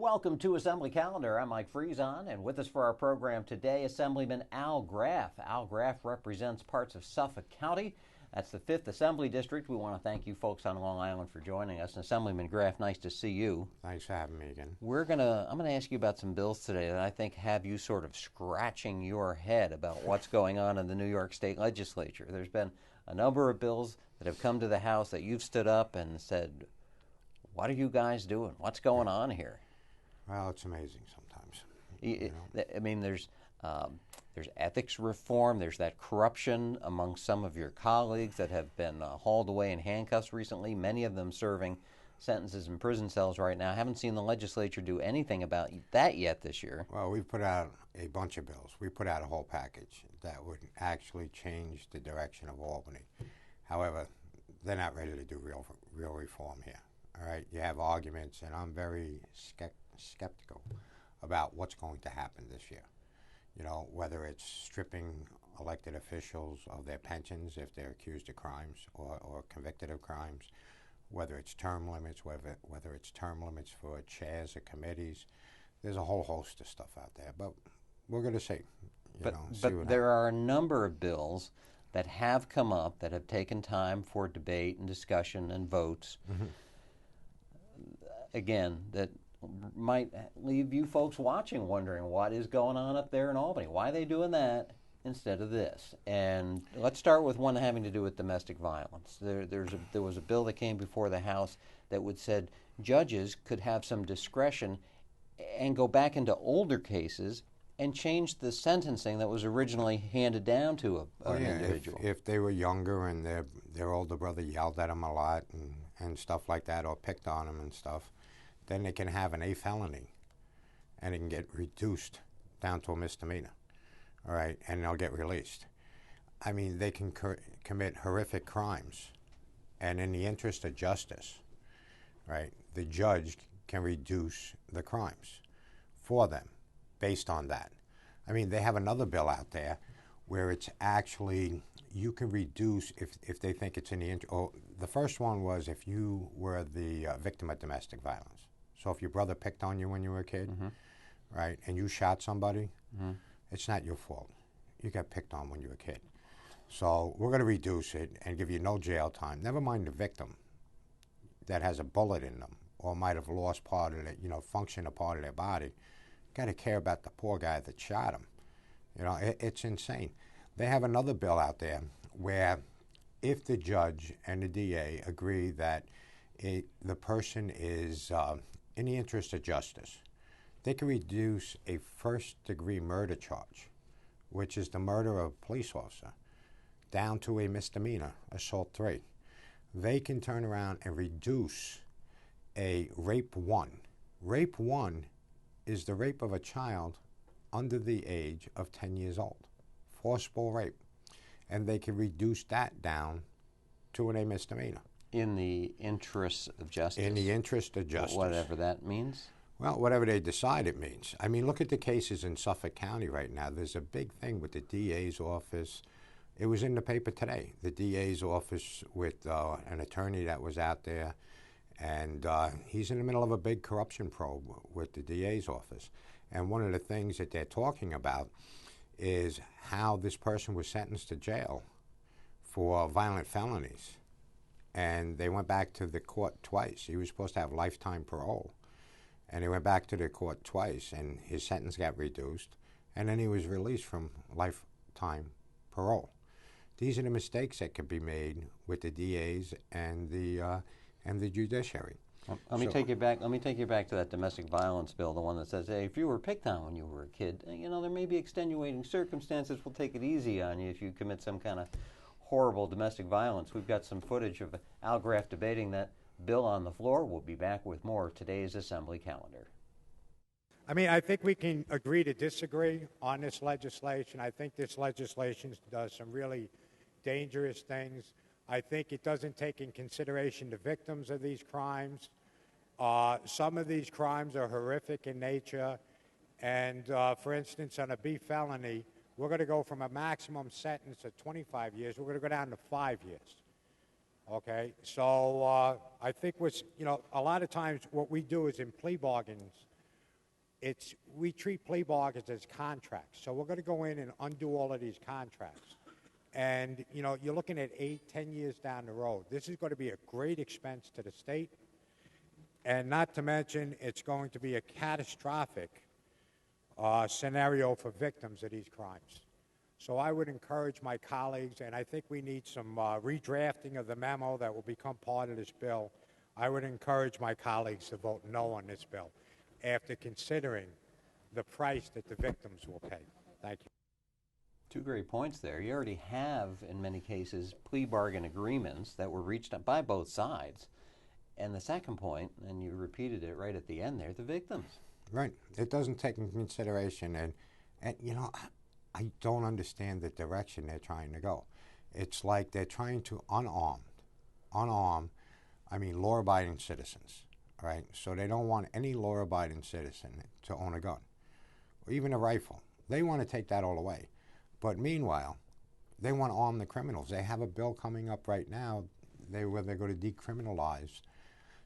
Welcome to Assembly Calendar. I'm Mike Friesen, and with us for our program today, Assemblyman Al Graf. Al Graf represents parts of Suffolk County. That's the 5th Assembly District. We want to thank you folks on Long Island for joining us. And Assemblyman Graf, nice to see you. Thanks for having me again. I'm gonna ask you about some bills today that I think have you sort of scratching your head about what's going on in the New York State Legislature. There's been a number of bills that have come to the House that you've stood up and said, what are you guys doing? What's going on here? Well, it's amazing sometimes. I mean, there's ethics reform. There's that corruption among some of your colleagues that have been hauled away in handcuffs recently, many of them serving sentences in prison cells right now. I haven't seen the legislature do anything about that yet this year. Well, we've put out a bunch of bills. We put out a whole package that would actually change the direction of Albany. However, they're not ready to do real reform here. All right, you have arguments, and I'm very skeptical about what's going to happen this year. You know, whether it's stripping elected officials of their pensions if they're accused of crimes or convicted of crimes, whether it's term limits, whether it's term limits for chairs of committees. There's a whole host of stuff out there, but we're going to see. But there are a number of bills that have come up that have taken time for debate and discussion and votes. Mm-hmm. Again, that might leave you folks watching wondering what is going on up there in Albany. Why are they doing that instead of this? And let's start with one having to do with domestic violence. There was a bill that came before the House that said judges could have some discretion and go back into older cases and change the sentencing that was originally handed down to an individual. If they were younger and their older brother yelled at them a lot and stuff like that, or picked on them and stuff, then they can have an A felony, and it can get reduced down to a misdemeanor, all right, and they'll get released. I mean, they can commit horrific crimes, and in the interest of justice, right, the judge can reduce the crimes for them based on that. I mean, they have another bill out there where it's actually, you can reduce if they think it's in the interest. Oh, the first one was if you were the victim of domestic violence. So if your brother picked on you when you were a kid, mm-hmm. right, and you shot somebody, mm-hmm. it's not your fault. You got picked on when you were a kid. So we're going to reduce it and give you no jail time. Never mind the victim that has a bullet in them or might have lost part of it, function a part of their body. Got to care about the poor guy that shot him. It's insane. They have another bill out there where if the judge and the DA agree that the person is in the interest of justice, they can reduce a first-degree murder charge, which is the murder of a police officer, down to a misdemeanor, assault 3. They can turn around and reduce a rape 1. Rape 1 is the rape of a child under the age of 10 years old, forcible rape. And they can reduce that down to a misdemeanor. In the interest of justice? In the interest of justice. Whatever that means? Well, whatever they decide it means. I mean, look at the cases in Suffolk County right now. There's a big thing with the DA's office. It was in the paper today. The DA's office with an attorney that was out there, and he's in the middle of a big corruption probe with the DA's office. And one of the things that they're talking about is how this person was sentenced to jail for violent felonies. And they went back to the court twice. He was supposed to have lifetime parole. And he went back to the court twice, and his sentence got reduced. And then he was released from lifetime parole. These are the mistakes that can be made with the DAs and the judiciary. Let me take you back to that domestic violence bill, the one that says, hey, if you were picked on when you were a kid, there may be extenuating circumstances. We'll take it easy on you if you commit some kind of horrible domestic violence. We've got some footage of Al Graf debating that bill on the floor. We'll be back with more of today's Assembly Calendar. I mean, I think we can agree to disagree on this legislation. I think this legislation does some really dangerous things. I think it doesn't take in consideration the victims of these crimes. Some of these crimes are horrific in nature. And, for instance, on a B felony, we're going to go from a maximum sentence of 25 years, we're going to go down to 5 years. Okay? So I think a lot of times what we do is in plea bargains, we treat plea bargains as contracts. So we're going to go in and undo all of these contracts. And, you know, you're looking at 8, 10 years down the road. This is going to be a great expense to the state. And not to mention, it's going to be a catastrophic scenario for victims of these crimes. So I would encourage my colleagues, and I think we need some redrafting of the memo that will become part of this bill. I would encourage my colleagues to vote no on this bill after considering the price that the victims will pay. Thank you. Two great points there. You already have, in many cases, plea bargain agreements that were reached by both sides. And the second point, and you repeated it right at the end there, the victims. Right. It doesn't take into consideration, and you know, I don't understand the direction they're trying to go. It's like they're trying to unarm, law-abiding citizens, right? So they don't want any law-abiding citizen to own a gun, or even a rifle. They want to take that all away. But meanwhile, they want to arm the criminals. They have a bill coming up right now where they're going to decriminalize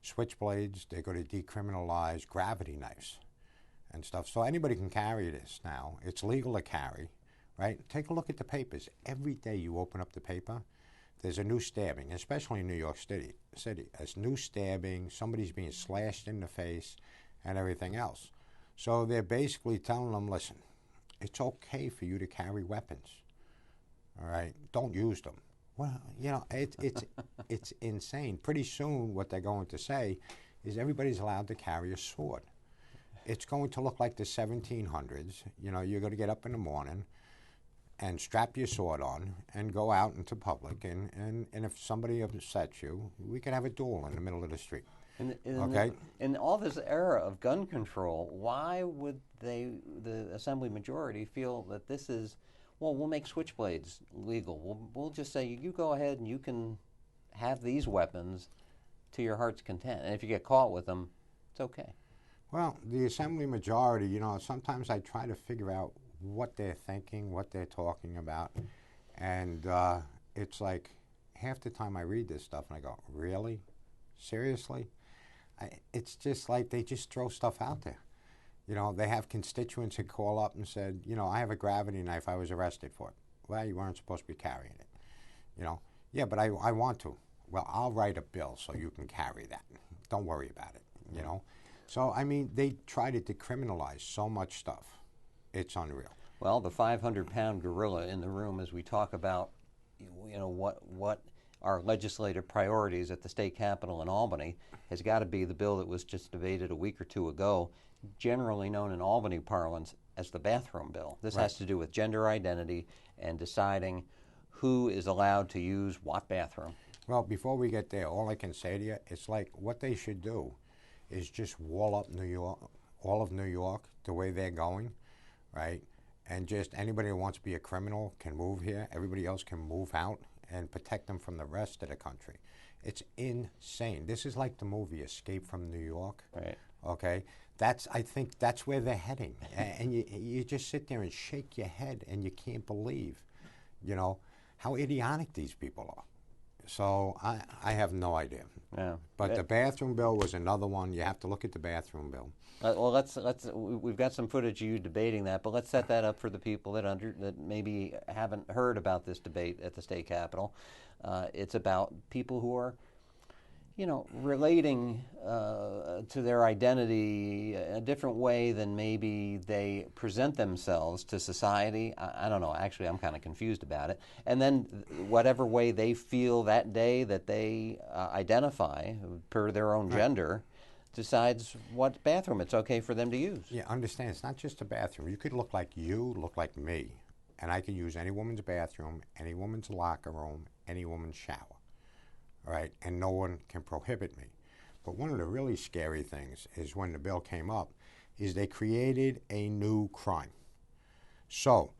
switchblades, they're going to decriminalize gravity knives and stuff. So anybody can carry this now. It's legal to carry, right? Take a look at the papers. Every day you open up the paper, there's a new stabbing, especially in New York City. A new stabbing, somebody's being slashed in the face and everything else. So they're basically telling them, listen, it's okay for you to carry weapons, all right? Don't use them. Well, you know, it's insane. Pretty soon what they're going to say is everybody's allowed to carry a sword. It's going to look like the 1700s. You know, you're going to get up in the morning and strap your sword on and go out into public, and if somebody upsets you, we can have a duel in the middle of the street. Okay? In all this era of gun control, why would the Assembly majority feel that this is, well, we'll make switchblades legal. We'll just say, you go ahead and you can have these weapons to your heart's content. And if you get caught with them, it's okay. Well, the Assembly majority, you know, sometimes I try to figure out what they're thinking, what they're talking about. And it's like half the time I read this stuff and I go, really? Seriously? It's just like they just throw stuff out there. You know, they have constituents who call up and said, you know, I have a gravity knife, I was arrested for it. Well, you weren't supposed to be carrying it. You know, yeah, but I want to. Well, I'll write a bill so you can carry that. Don't worry about it, you know. So, I mean, they try to decriminalize so much stuff. It's unreal. Well, the 500-pound gorilla in the room as we talk about, you know, what our legislative priorities at the state capitol in Albany has got to be the bill that was just debated a week or two ago, generally known in Albany parlance as the bathroom bill. This has to do with gender identity and deciding who is allowed to use what bathroom. Well, before we get there, all I can say to you, it's like what they should do is just wall up New York, all of New York, the way they're going, right? And just anybody who wants to be a criminal can move here. Everybody else can move out and protect them from the rest of the country. It's insane. This is like the movie Escape from New York. Right. Okay? I think that's where they're heading. And you just sit there and shake your head and you can't believe, you know, how idiotic these people are. So I have no idea. Yeah. But the bathroom bill was another one. You have to look at the bathroom bill. Well, we've got some footage of you debating that, but let's set that up for the people that maybe haven't heard about this debate at the state capitol. It's about people who are, you know, relating to their identity a different way than maybe they present themselves to society. I don't know. Actually, I'm kind of confused about it. And then whatever way they feel that day that they identify per their own gender decides what bathroom it's okay for them to use. Yeah, understand. It's not just a bathroom. You could look like you, look like me, and I could use any woman's bathroom, any woman's locker room, any woman's shower. All right, and no one can prohibit me. But one of the really scary things is when the bill came up, is they created a new crime. So,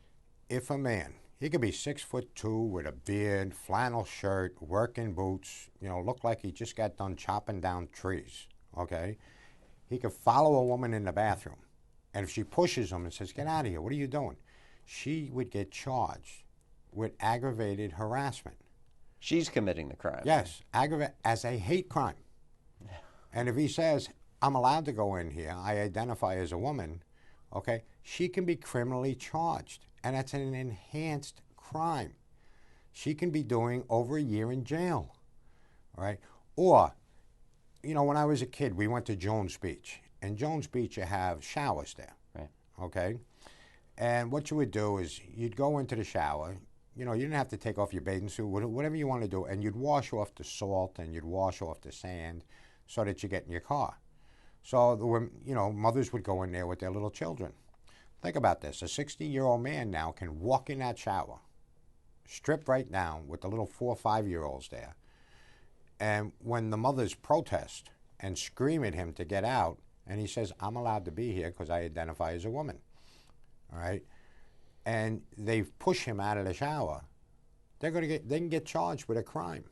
if a man, he could be 6'2" with a beard, flannel shirt, working boots, you know, look like he just got done chopping down trees, okay? He could follow a woman in the bathroom, and if she pushes him and says, get out of here, what are you doing? She would get charged with aggravated harassment. She's committing the crime. Yes, as a hate crime. And if he says, I'm allowed to go in here, I identify as a woman, okay, she can be criminally charged, and that's an enhanced crime. She can be doing over a year in jail, all right? Or, you know, when I was a kid, we went to Jones Beach. In Jones Beach, you have showers there, Right. okay? And what you would do is you'd go into the shower. You know, you didn't have to take off your bathing suit, whatever you want to do, and you'd wash off the salt and you'd wash off the sand so that you get in your car. So, you know, mothers would go in there with their little children. Think about this. A 60-year-old man now can walk in that shower, strip right down with the little 4 or 5-year-olds there. And when the mothers protest and scream at him to get out, and he says, I'm allowed to be here because I identify as a woman, all right? And they push him out of the shower, they can get charged with a crime.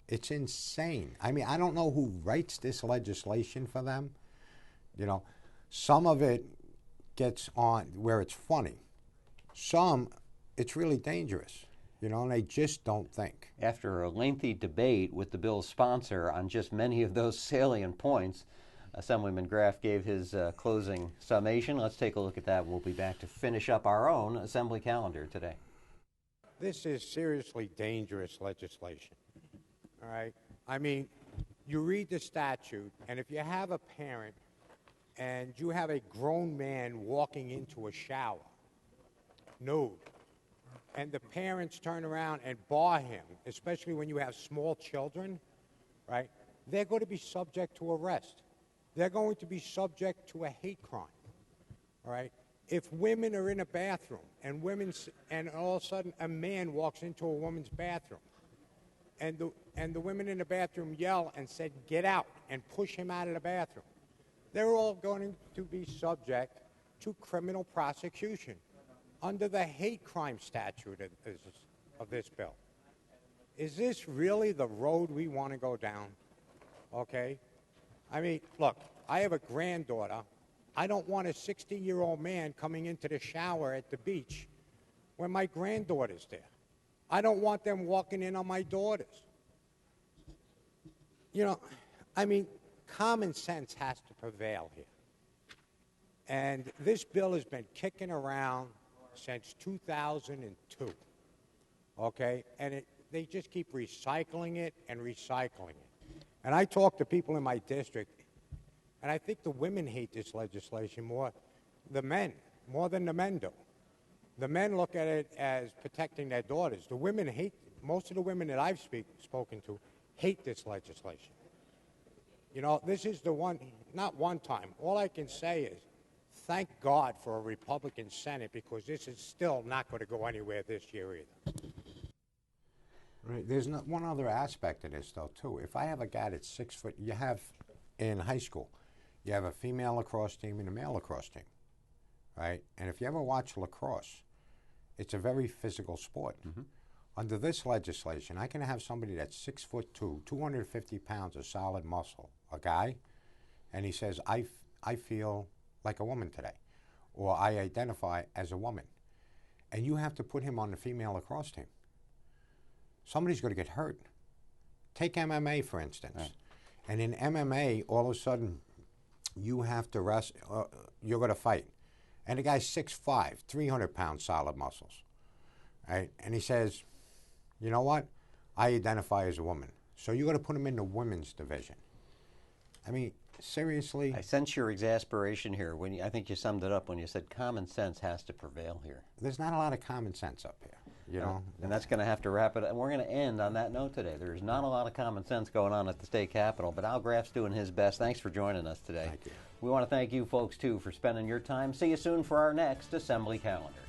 It's insane. I mean, I don't know who writes this legislation for them. You know, some of it gets on where it's funny. Some, it's really dangerous, you know, and they just don't think. After a lengthy debate with the bill's sponsor on just many of those salient points, Assemblyman Graf gave his closing summation. Let's take a look at that. We'll be back to finish up our own Assembly calendar today. This is seriously dangerous legislation, all right? I mean, you read the statute, and if you have a parent and you have a grown man walking into a shower, nude, and the parents turn around and bar him, especially when you have small children, right? They're going to be subject to arrest. They're going to be subject to a hate crime, all right? If women are in a bathroom and all of a sudden a man walks into a woman's bathroom and the women in the bathroom yell and said, get out, and push him out of the bathroom, they're all going to be subject to criminal prosecution under the hate crime statute of this bill. Is this really the road we want to go down? Okay? I mean, look, I have a granddaughter. I don't want a 60-year-old man coming into the shower at the beach when my granddaughter's there. I don't want them walking in on my daughters. You know, I mean, common sense has to prevail here. And this bill has been kicking around since 2002, okay? And they just keep recycling it and recycling it. And I talk to people in my district, and I think the women hate this legislation more than the men do. The men look at it as protecting their daughters. The women hate, most of the women that I've spoken to hate this legislation. You know, this is the one, not one time. All I can say is, thank God for a Republican Senate, because this is still not going to go anywhere this year either. Right. There's one other aspect of this, though, too. If I have a guy that's 6 foot, you have, in high school, you have a female lacrosse team and a male lacrosse team, right? And if you ever watch lacrosse, it's a very physical sport. Mm-hmm. Under this legislation, I can have somebody that's 6'2", 250 pounds of solid muscle, a guy, and he says, I feel like a woman today, or I identify as a woman. And you have to put him on the female lacrosse team. Somebody's going to get hurt. Take MMA, for instance. Right. And in MMA, all of a sudden, you have to you're going to fight. And the guy's 6'5", 300 pounds solid muscles. Right? And he says, you know what? I identify as a woman. So you're going to put him in the women's division. I mean, seriously? I sense your exasperation here. I think you summed it up when you said common sense has to prevail here. There's not a lot of common sense up here, you know? And that's going to have to wrap it up. And we're going to end on that note today. There's not a lot of common sense going on at the state capitol, but Al Graf's doing his best. Thanks for joining us today. Thank you. We want to thank you folks, too, for spending your time. See you soon for our next Assembly Calendar.